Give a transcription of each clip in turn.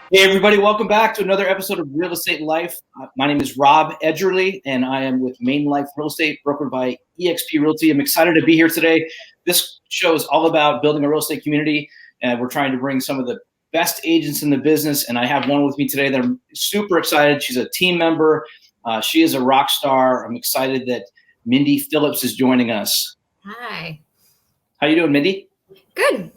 Hey, everybody, welcome back to another episode of Real Estate Life. My name is Rob Edgerly, and I am with Maine Life Real Estate, brokered by eXp Realty. I'm excited to be here today. This show is all about building a real estate community, and we're trying to bring some of the best agents in the business, and I have one with me today that I'm super excited. She's a team member. She is a rock star. I'm excited that Mindy Phillips is joining us. Hi. How you doing, Mindy? Good.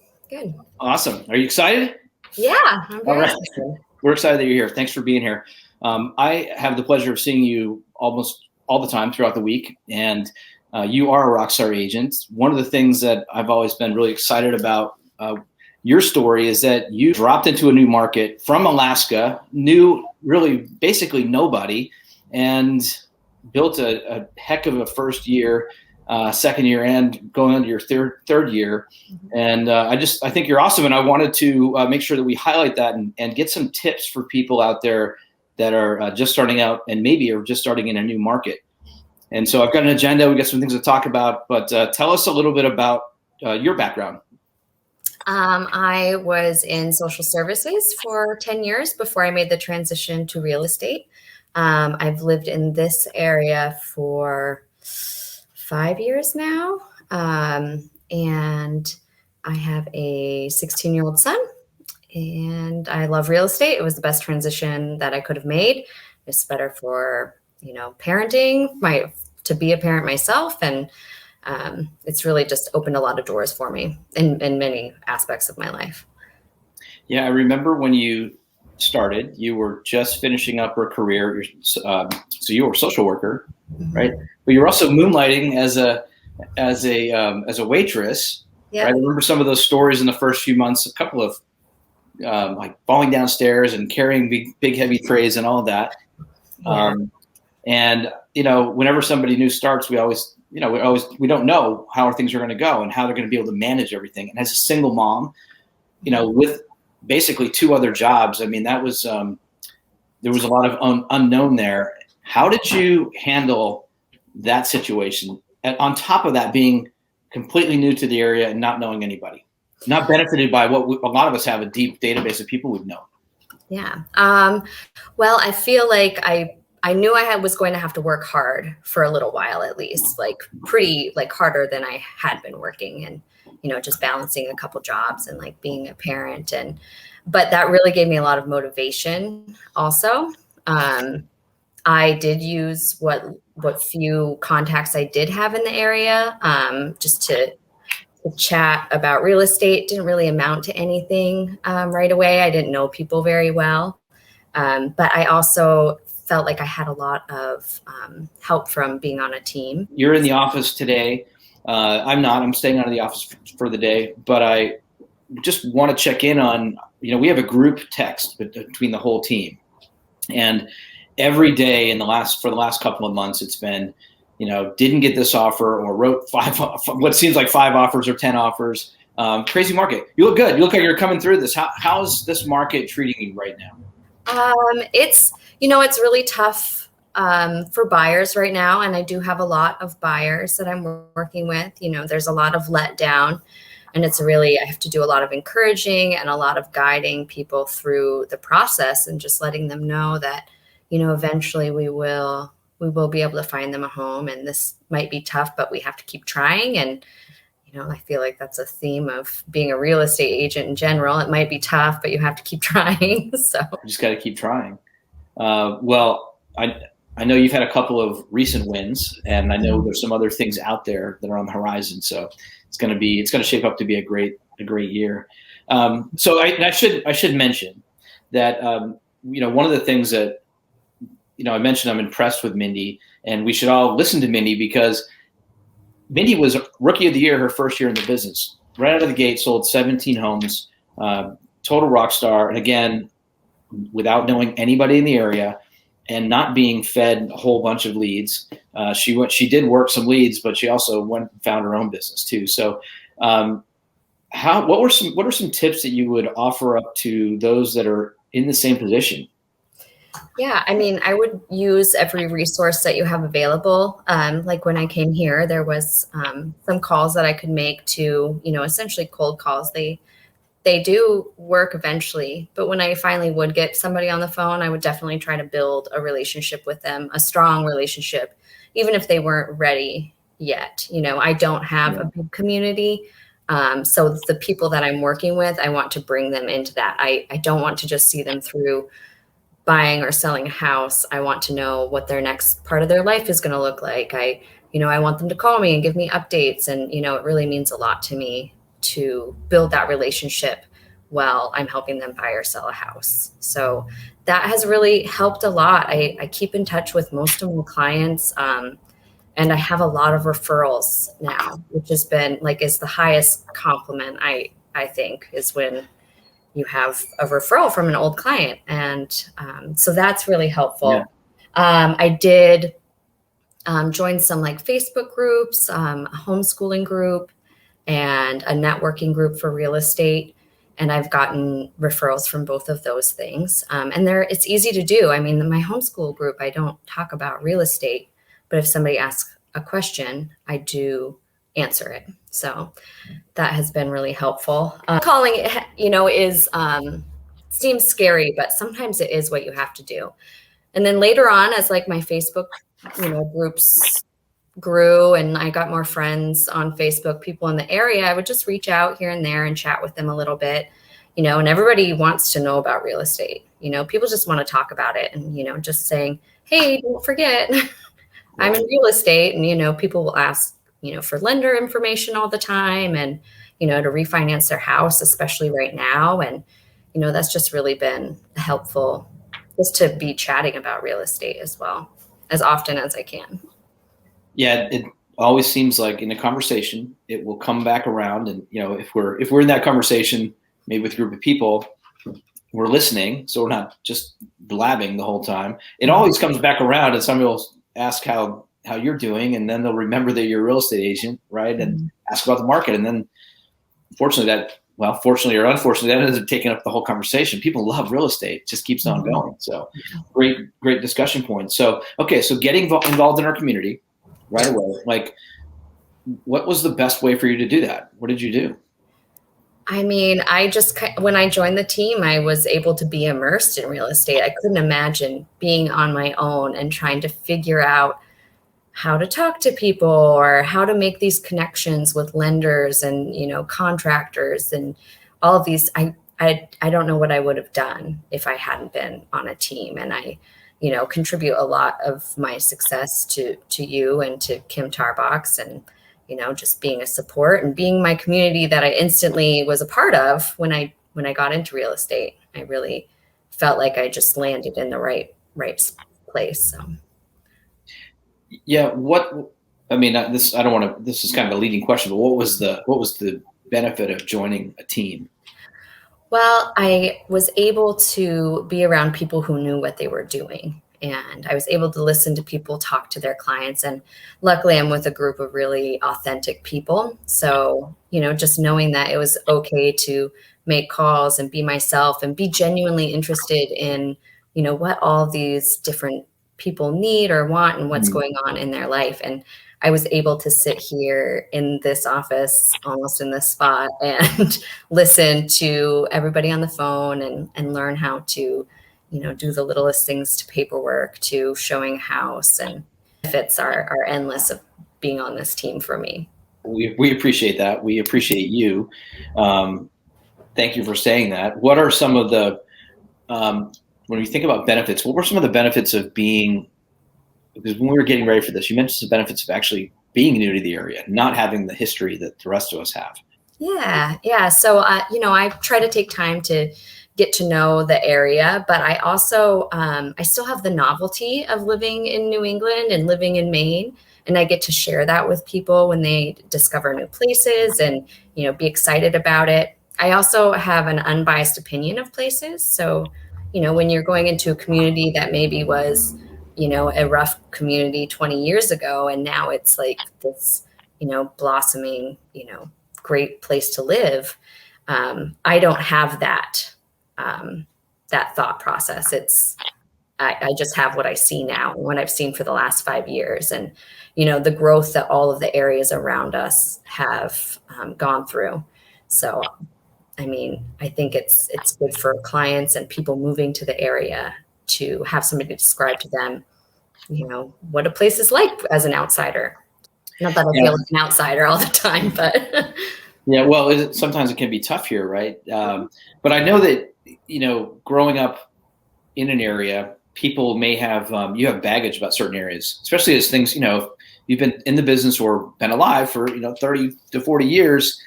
Awesome. Are you excited? Yeah, I'm very excited. We're excited that you're here. Thanks for being here. I have the pleasure of seeing you almost all the time throughout the week, and you are a rockstar agent. One of the things that I've always been really excited about your story is that you dropped into a new market from Alaska, knew really basically nobody, and built a heck of a first year, second year, and going into your third year. And I think you're awesome. And I wanted to make sure that we highlight that and get some tips for people out there that are just starting out and maybe are just starting in a new market. And so I've got an agenda. We got some things to talk about, but tell us a little bit about your background. I was in social services for 10 years before I made the transition to real estate. I've lived in this area for 5 years now. And I have a 16-year-old son, and I love real estate. It was the best transition that I could have made. It's better for, parenting, to be a parent myself. And it's really just opened a lot of doors for me in many aspects of my life. Yeah, I remember when you started, you were just finishing up your career. So you were a social worker, right? But you were also moonlighting as a waitress. Yeah. Right? I remember some of those stories in the first few months, a couple of like falling downstairs and carrying big heavy trays and all of that. Yeah. And whenever somebody new starts, we don't know how things are going to go and how they're going to be able to manage everything. And as a single mom, with basically 2 other jobs, I mean, that was there was a lot of unknown there. How did you handle that situation? And on top of that, being completely new to the area and not knowing anybody, not benefited by what a lot of us have, a deep database of people we've known. Yeah. Well, I feel like I knew I was going to have to work hard for a little while, at least, pretty harder than I had been working, and, just balancing a couple jobs and being a parent. But that really gave me a lot of motivation also. I did use what few contacts I did have in the area, just to chat about real estate. Didn't really amount to anything right away. I didn't know people very well. But I also felt like I had a lot of help from being on a team. You're in the office today. I'm not. I'm staying out of the office for the day. But I just want to check in on, we have a group text between the whole team. And every day for the last couple of months, it's been, didn't get this offer, or wrote what seems like 5 offers or 10 offers. Crazy market. You look good. You look like you're coming through this. How's this market treating you right now? It's really tough for buyers right now. And I do have a lot of buyers that I'm working with. There's a lot of letdown, and I have to do a lot of encouraging and a lot of guiding people through the process, and just letting them know that, eventually we will be able to find them a home. And this might be tough, but we have to keep trying. And, I feel like that's a theme of being a real estate agent in general. It might be tough, but you have to keep trying. So you just got to keep trying. Well, I know you've had a couple of recent wins, and I know there's some other things out there that are on the horizon. So it's going to shape up to be a great year. So I should mention that, one of the things that, I mentioned, I'm impressed with Mindy, and we should all listen to Mindy, because Mindy was Rookie of the Year her first year in the business. Right out of the gate, sold 17 homes, total rock star. And again, without knowing anybody in the area and not being fed a whole bunch of leads. She did work some leads, but she also went and found her own business too. So what are some tips that you would offer up to those that are in the same position? Yeah, I would use every resource that you have available. Like when I came here, there was some calls that I could make to, essentially cold calls. they do work eventually. But when I finally would get somebody on the phone, I would definitely try to build a relationship with them, a strong relationship, even if they weren't ready yet. I don't have a big community. So the people that I'm working with, I want to bring them into that. I don't want to just see them through buying or selling a house. I want to know what their next part of their life is going to look like. I want them to call me and give me updates. And, it really means a lot to me to build that relationship while I'm helping them buy or sell a house. So that has really helped a lot. I keep in touch with most of my clients. And I have a lot of referrals now, which has been is the highest compliment I think is when you have a referral from an old client. And so that's really helpful. Yeah. I did join some Facebook groups, a homeschooling group, and a networking group for real estate. And I've gotten referrals from both of those things. And it's easy to do. I mean, my homeschool group, I don't talk about real estate, but if somebody asks a question, I do answer it. So that has been really helpful. Calling it, is seems scary, but sometimes it is what you have to do. And then later on, as my Facebook, groups grew and I got more friends on Facebook, people in the area, I would just reach out here and there and chat with them a little bit, and everybody wants to know about real estate. People just want to talk about it and, just saying, hey, don't forget, I'm in real estate. And, people will ask, for lender information all the time and, to refinance their house, especially right now. And, that's just really been helpful just to be chatting about real estate as well, as often as I can. Yeah, it always seems like in a conversation, it will come back around. And, if we're in that conversation, maybe with a group of people, we're listening. So we're not just blabbing the whole time. It always comes back around and somebody will ask how you're doing. And then they'll remember that you're a real estate agent, right? And ask about the market. And then fortunately or unfortunately, that ends up taking up the whole conversation. People love real estate. It just keeps on going. So great discussion point. So, okay. So getting involved in our community right away, what was the best way for you to do that? What did you do? I mean, when I joined the team, I was able to be immersed in real estate. I couldn't imagine being on my own and trying to figure out how to talk to people or how to make these connections with lenders and, contractors and all of these. I don't know what I would have done if I hadn't been on a team. And I, contribute a lot of my success to you and to Kim Tarbox and, just being a support and being my community that I instantly was a part of when I got into real estate. I really felt like I just landed in the right place. So. Yeah. This is kind of a leading question, but what was the benefit of joining a team? Well, I was able to be around people who knew what they were doing. And I was able to listen to people talk to their clients. And luckily, I'm with a group of really authentic people. So, just knowing that it was okay to make calls and be myself and be genuinely interested in, what all these different people need or want and what's going on in their life. And I was able to sit here in this office, almost in this spot, and listen to everybody on the phone and learn how to do the littlest things to paperwork, to showing a house, and benefits are endless of being on this team for me. We appreciate that. We appreciate you. Thank you for saying that. What are some of the, when you think about benefits, what were some of the benefits of being, because when we were getting ready for this, you mentioned the benefits of actually being new to the area, not having the history that the rest of us have. Yeah. So, I try to take time to get to know the area, but I also, I still have the novelty of living in New England and living in Maine. And I get to share that with people when they discover new places and, be excited about it. I also have an unbiased opinion of places. So, when you're going into a community that maybe was, a rough community 20 years ago, and now it's like this, blossoming, great place to live. I don't have that thought process. I just have what I see now and what I've seen for the last 5 years, and the growth that all of the areas around us have gone through. So I mean, I think it's good for clients and people moving to the area to have somebody describe to them, what a place is like as an outsider. Not that I feel like an outsider all the time, but yeah, well, sometimes it can be tough here, right? But I know that, growing up in an area, people may have, you have baggage about certain areas, especially as things, you've been in the business or been alive for, 30 to 40 years.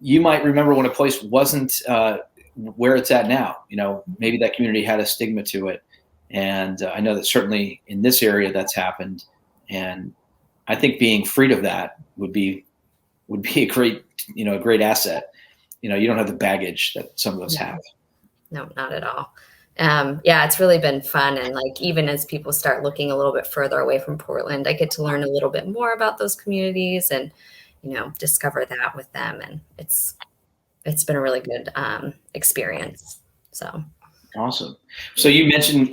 You might remember when a place wasn't where it's at now. Maybe that community had a stigma to it. And I know that certainly in this area that's happened. And I think being freed of that would be a great asset. You don't have the baggage that some of us have. No, not at all. Yeah, it's really been fun. And like, even as people start looking a little bit further away from Portland, I get to learn a little bit more about those communities and, discover that with them. And it's been a really good experience. So. Awesome. So you mentioned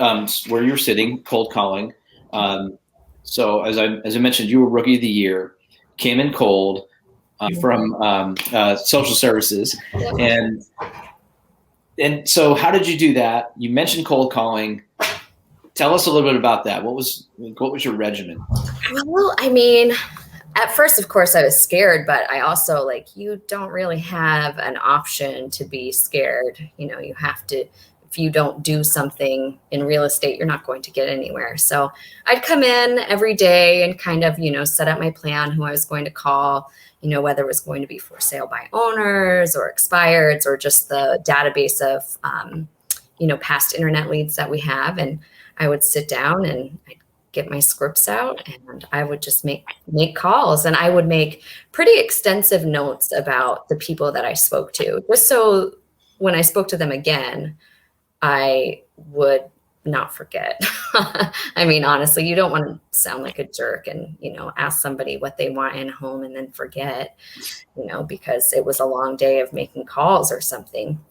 where you're sitting, cold calling. So as I mentioned, you were Rookie of the Year, came in cold from social services, and so how did you do that? You mentioned cold calling. Tell us a little bit about that. What was your regimen? Well, I mean, at first, of course, I was scared, but I also you don't really have an option to be scared. You have to. If you don't do something in real estate, you're not going to get anywhere. So I'd come in every day and kind of, set up my plan, who I was going to call, whether it was going to be for sale by owners or expireds or just the database of, past internet leads that we have. And I would sit down and I'd get my scripts out and I would just make calls, and I would make pretty extensive notes about the people that I spoke to, just so when I spoke to them again, I would not forget. I mean, honestly, you don't want to sound like a jerk and, ask somebody what they want in a home and then forget, because it was a long day of making calls or something.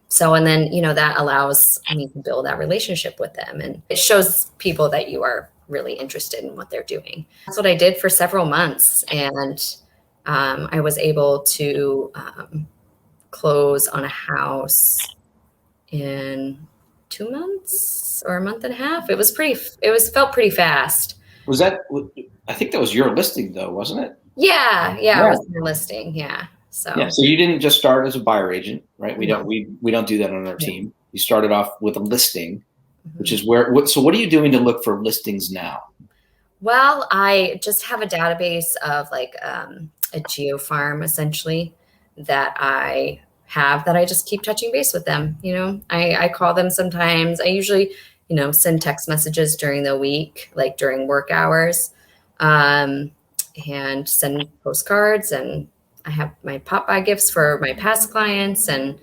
So, and then, that allows me to build that relationship with them. And it shows people that you are really interested in what they're doing. That's what I did for several months. And I was able to close on a house in 2 months or a month and a half. It felt pretty fast. Was that, I think that was your listing though, wasn't it? Yeah. It was your listing. Yeah. So you didn't just start as a buyer agent, right? We don't do that on our team. You started off with a listing, which is so what are you doing to look for listings now? Well, I just have a database of a geo farm essentially that I just keep touching base with them. I call them sometimes. I usually, send text messages during the week, like during work hours, and send postcards. And I have my pop-by gifts for my past clients. And,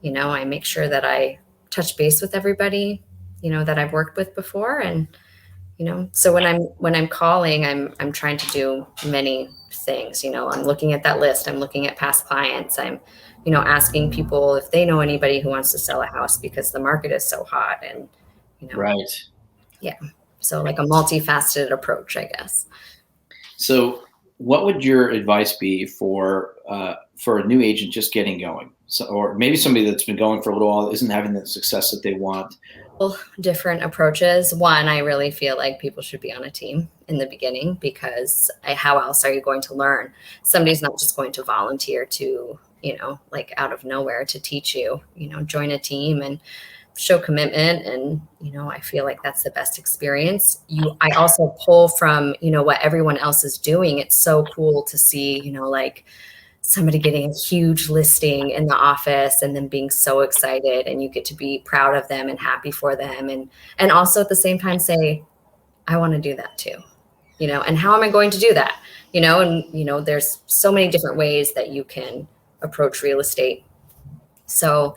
I make sure that I touch base with everybody, that I've worked with before. And, so when I'm calling, I'm trying to do many things. I'm looking at that list. I'm looking at past clients. I'm asking people if they know anybody who wants to sell a house because the market is so hot. And, right. Yeah. So a multifaceted approach, I guess. So what would your advice be for a new agent just getting going? So, or maybe somebody that's been going for a little while isn't having the success that they want? Well, different approaches. One, I really feel like people should be on a team in the beginning because how else are you going to learn? Somebody's not just going to volunteer to, out of nowhere to teach you, join a team and show commitment. And, I feel like that's the best experience. I also pull from, what everyone else is doing. It's so cool to see, somebody getting a huge listing in the office and then being so excited, and you get to be proud of them and happy for them. And also at the same time say, I want to do that too, and how am I going to do that? And, there's so many different ways that you can approach real estate. So,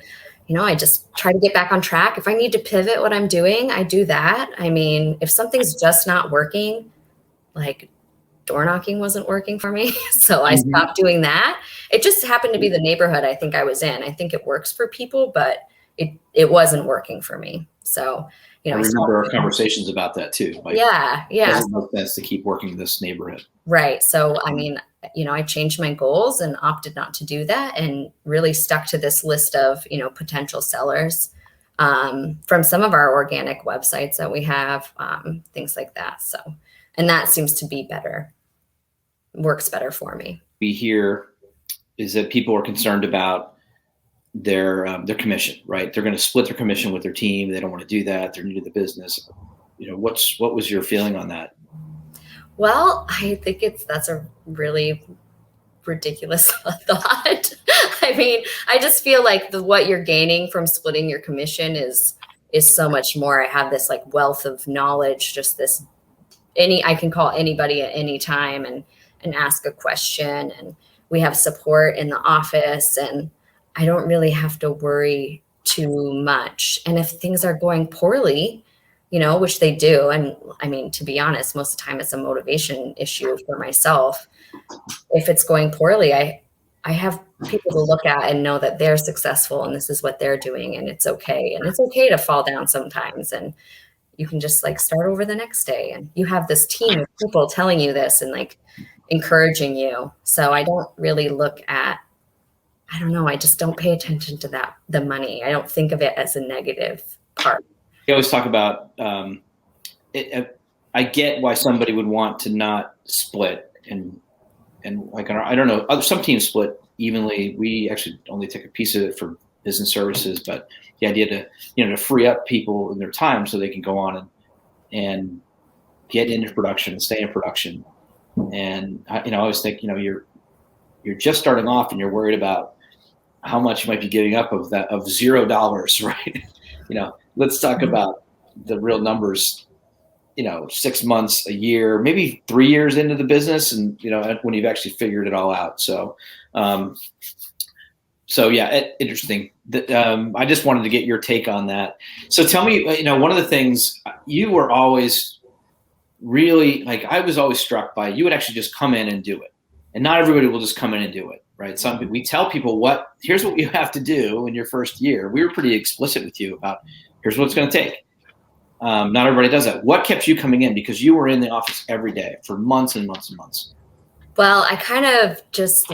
I just try to get back on track. If I need to pivot what I'm doing, I do that. I mean, if something's just not working, like door knocking wasn't working for me, so I stopped doing that. It just happened to be the neighborhood I think I was in. I think it works for people, but it wasn't working for me. So, I remember our conversations about that too. Yeah. It doesn't make sense to keep working in this neighborhood. Right. So, I mean, I changed my goals and opted not to do that, and really stuck to this list of, potential sellers from some of our organic websites that we have, things like that. So, and that seems to be better, works better for me. We hear is that people are concerned about their commission, right? They're going to split their commission with their team. They don't want to do that. They're new to the business. What was your feeling on that? Well, I think that's a really ridiculous thought. I mean, I just feel like what you're gaining from splitting your commission is so much more. I have this like wealth of knowledge, just this I can call anybody at any time and ask a question, and we have support in the office, and I don't really have to worry too much. And if things are going poorly, which they do. And I mean, to be honest, most of the time it's a motivation issue for myself. If it's going poorly, I have people to look at and know that they're successful and this is what they're doing, and it's okay. And it's okay to fall down sometimes, and you can just like start over the next day. And you have this team of people telling you this and like encouraging you. So I don't really look at, I don't know, I just don't pay attention to that, the money. I don't think of it as a negative part. You always talk about I get why somebody would want to not split, and like I don't know, some teams split evenly. We actually only take a piece of it for business services, but the idea to free up people in their time so they can go on and get into production and stay in production. And I always think you're just starting off and you're worried about how much you might be giving up of $0, right? Let's talk about the real numbers, 6 months, a year, maybe 3 years into the business, and, when you've actually figured it all out. So, yeah, interesting. I just wanted to get your take on that. So tell me, one of the things you were always really, like, I was always struck by, you would actually just come in and do it. And not everybody will just come in and do it, right? We tell people here's what you have to do in your first year. We were pretty explicit with you about here's what it's going to take. Not everybody does that. What kept you coming in? Because you were in the office every day for months and months and months. Well, I kind of just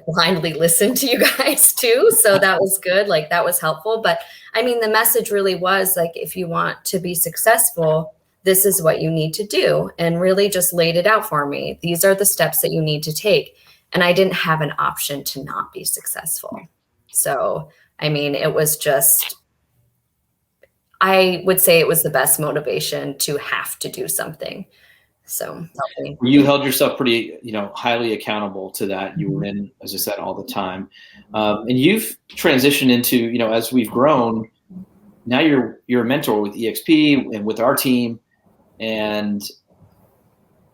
blindly listened to you guys too. So that was good. Like that was helpful. But I mean, the message really was like, if you want to be successful, this is what you need to do, and really just laid it out for me. These are the steps that you need to take. And I didn't have an option to not be successful. So, I mean, it was just, I would say it was the best motivation to have to do something. So you held yourself pretty, highly accountable to that. You were in, as I said, all the time. And you've transitioned into, as we've grown, now you're a mentor with EXP and with our team. And,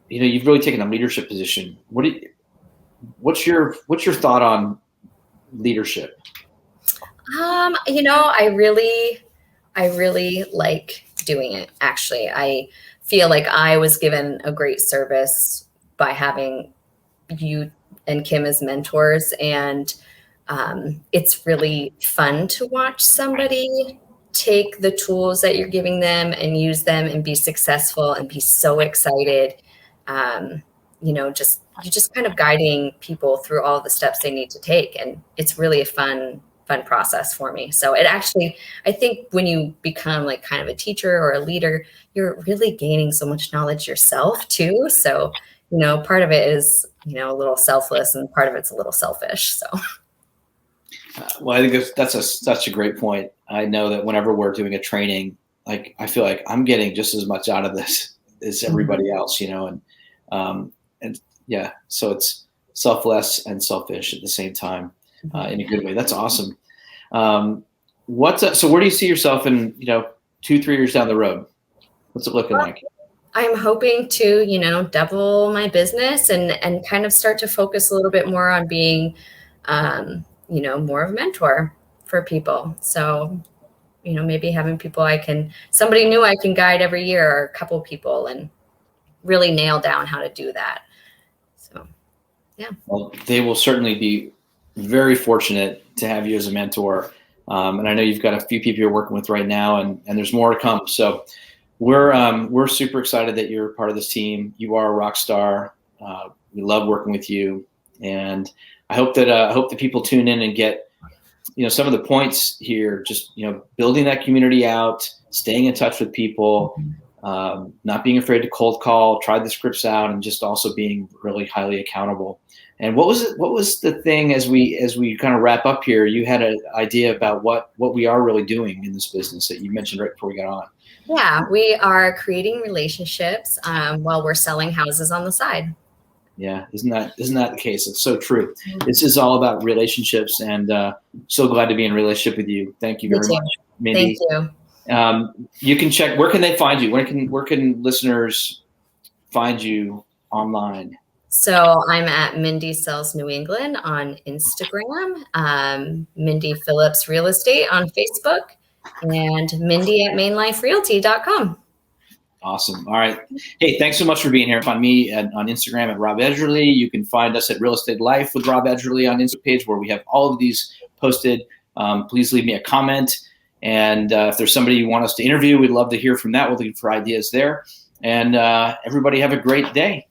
you've really taken a leadership position. What's your thought on leadership? I really like doing it. Actually, I feel like I was given a great service by having you and Kim as mentors. And it's really fun to watch somebody take the tools that you're giving them and use them and be successful and be so excited. Just kind of guiding people through all the steps they need to take. And it's really a fun process for me. So it actually, I think when you become like kind of a teacher or a leader, you're really gaining so much knowledge yourself too. So, part of it is, a little selfless and part of it's a little selfish. So. Well, I think that's such a great point. I know that whenever we're doing a training, like I feel like I'm getting just as much out of this as everybody else, and yeah, so it's selfless and selfish at the same time, in a good way. That's awesome. So where do you see yourself in, 2-3 years down the road? What's it looking like? I'm hoping to, double my business and kind of start to focus a little bit more on being, more of a mentor for people. So, maybe having people somebody new I can guide every year, or a couple people, and really nail down how to do that. So, yeah. Well, they will certainly be very fortunate to have you as a mentor. And I know you've got a few people you're working with right now, and there's more to come. So we're super excited that you're part of this team. You are a rock star. We love working with you, and I hope that people tune in and get some of the points here. Just building that community out, staying in touch with people, not being afraid to cold call, try the scripts out, and just also being really highly accountable. And what was the thing as we kind of wrap up here? You had an idea about what we are really doing in this business that you mentioned right before we got on. Yeah, we are creating relationships while we're selling houses on the side. Yeah, isn't that the case? It's so true. This is all about relationships, and so glad to be in relationship with you. Thank you very much, Mindy. Thank you. You can check. Where can they find you? Where can listeners find you online? So I'm at Mindy Sells New England on Instagram, Mindy Phillips Real Estate on Facebook, and Mindy at mainliferealty.com. Awesome. All right. Hey, thanks so much for being here. Find me on Instagram at Rob Edgerly. You can find us at Real Estate Life with Rob Edgerly on Instagram page where we have all of these posted. Please leave me a comment. And if there's somebody you want us to interview, we'd love to hear from that. We're looking for ideas there. And everybody have a great day.